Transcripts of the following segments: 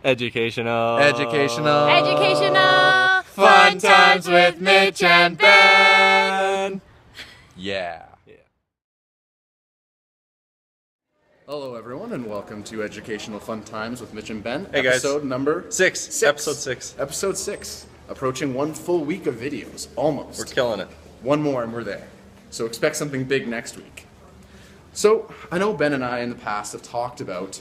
Educational. Fun times with Mitch and Ben. Yeah. Hello, everyone, and welcome to Educational Fun Times with Mitch and Ben. Hey, guys. Episode number Six. Episode 6. Episode 6. Approaching 1 full week of videos, almost. We're killing it. One more and we're there. So expect something big next week. So I know Ben and I in the past have talked about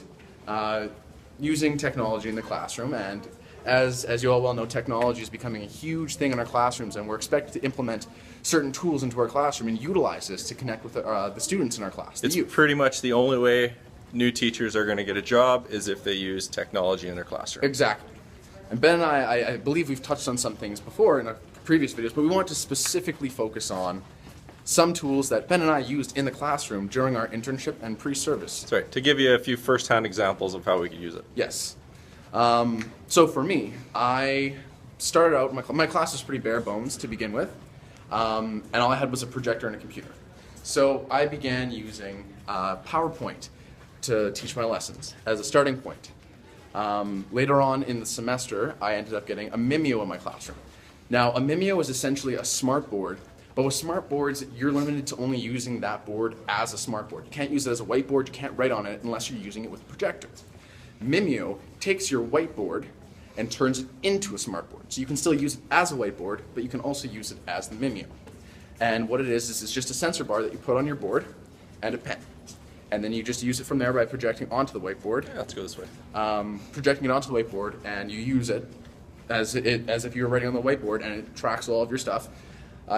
using technology in the classroom, and as you all well know, technology is becoming a huge thing in our classrooms, and we're expected to implement certain tools into our classroom and utilize this to connect with the students in our class. It's pretty much the only way new teachers are going to get a job is if they use technology in their classroom. Exactly. And Ben and I believe we've touched on some things before in our previous videos, but we want to specifically focus on some tools that Ben and I used in the classroom during our internship and pre-service. That's right. To give you a few first-hand examples of how we could use it. Yes. So for me, I started out, my class was pretty bare bones to begin with, and all I had was a projector and a computer. So I began using PowerPoint to teach my lessons as a starting point. Later on in the semester, I ended up getting a Mimeo in my classroom. Now, a Mimeo is essentially a smart board, but with smart boards, you're limited to only using that board as a smart board. You can't use it as a whiteboard, you can't write on it unless you're using it with a projector. Mimeo takes your whiteboard and turns it into a smart board. So you can still use it as a whiteboard, but you can also use it as the Mimeo. And what it is it's just a sensor bar that you put on your board and a pen. And then you just use it from there by projecting onto the whiteboard. Yeah, let's go this way. Projecting it onto the whiteboard, and you use it as if you were writing on the whiteboard, and it tracks all of your stuff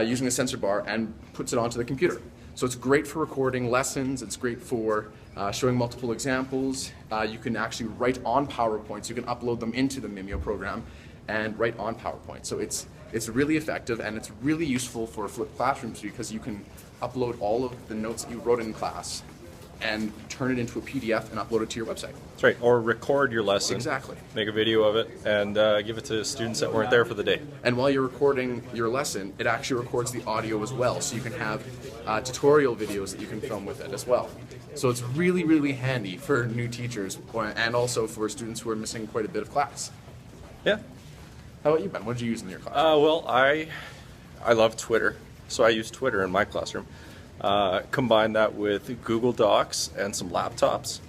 using the sensor bar and puts it onto the computer. So it's great for recording lessons. It's great for showing multiple examples. You can actually write on PowerPoint. So you can upload them into the Mimeo program and write on PowerPoint. So it's really effective, and it's really useful for flipped classrooms because you can upload all of the notes that you wrote in class and turn it into a PDF and upload it to your website. That's right. Or record your lesson. Exactly. Make a video of it and give it to students that weren't there for the day. And while you're recording your lesson, it actually records the audio as well. So you can have tutorial videos that you can film with it as well. So it's really, really handy for new teachers and also for students who are missing quite a bit of class. Yeah. How about you, Ben? What did you use in your class? Well, I love Twitter, so I use Twitter in my classroom. Combine that with Google Docs and some laptops.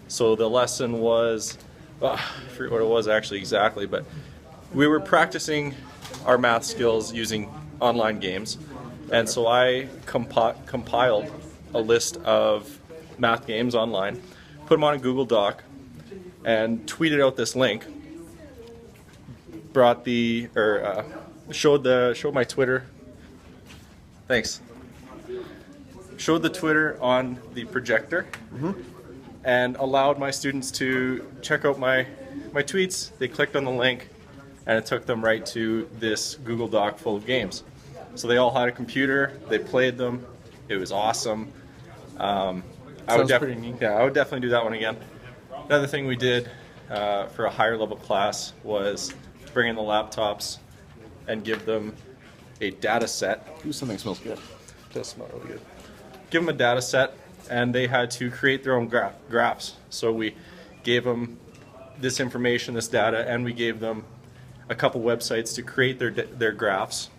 So the lesson was, I forget what it was actually exactly, but we were practicing our math skills using online games. And so I compiled a list of math games online, put them on a Google Doc, and tweeted out this link. Showed my Twitter. Thanks. Showed the Twitter on the projector and allowed my students to check out my tweets. They clicked on the link and it took them right to this Google Doc full of games. So they all had a computer, they played them, it was awesome. I would definitely do that one again. Another thing we did for a higher level class was bring in the laptops and give them a data set. Ooh, something smells good. It does smell really good. Give them a data set, and they had to create their own graphs. So we gave them this information, this data, and we gave them a couple websites to create their graphs.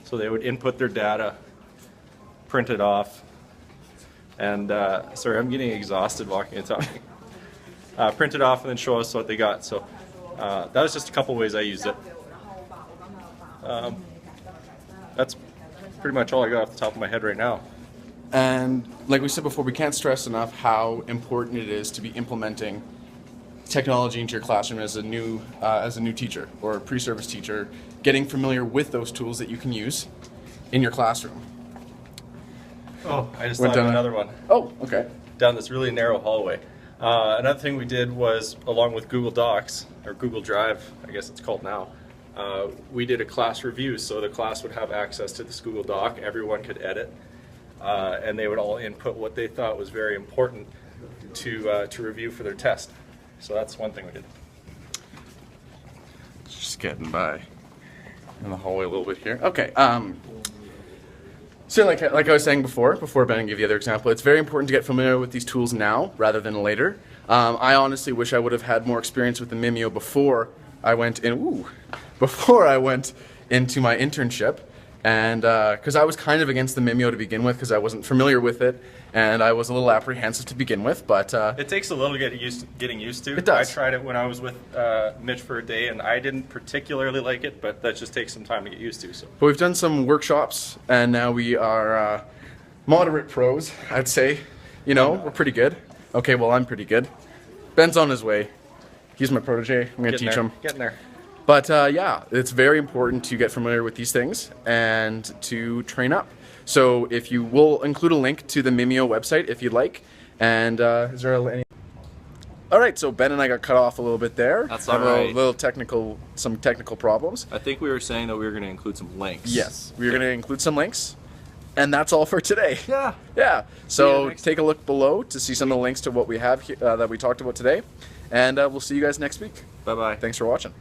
So they would input their data, print it off, and sorry, I'm getting exhausted walking and talking. Print it off and then show us what they got. So that was just a couple ways I used it. That's pretty much all I got off the top of my head right now. And like we said before, we can't stress enough how important it is to be implementing technology into your classroom as a new teacher or a pre-service teacher, getting familiar with those tools that you can use in your classroom. Oh, I just thought of another one. Oh, okay. Down this really narrow hallway. Another thing we did was, along with Google Docs, or Google Drive, I guess it's called now, we did a class review. So the class would have access to this Google Doc, everyone could edit, and they would all input what they thought was very important to review for their test. So that's one thing we did. Just getting by in the hallway a little bit here. Okay. So like I was saying before Ben gave the other example, it's very important to get familiar with these tools now rather than later. I honestly wish I would have had more experience with the Mimeo before I went into my internship, and because I was kind of against the Mimeo to begin with because I wasn't familiar with it, and I was a little apprehensive to begin with, but it takes a little getting used to. It does. I tried it when I was with Mitch for a day, and I didn't particularly like it, but that just takes some time to get used to. So. But we've done some workshops, and now we are moderate pros, I'd say. You know, we're pretty good. Okay, well, I'm pretty good. Ben's on his way. He's my protege. I'm going to teach him. Getting there. But yeah, it's very important to get familiar with these things and to train up. So if you will include a link to the Mimeo website if you'd like. And is there any? All right, so Ben and I got cut off a little bit there. That's all right. Some technical problems. I think we were saying that we were going to include some links. Yes, we're going to include some links. And that's all for today. Yeah. Yeah. So next take a look below to see some of the links to what we have here, that we talked about today. And we'll see you guys next week. Bye-bye. Thanks for watching.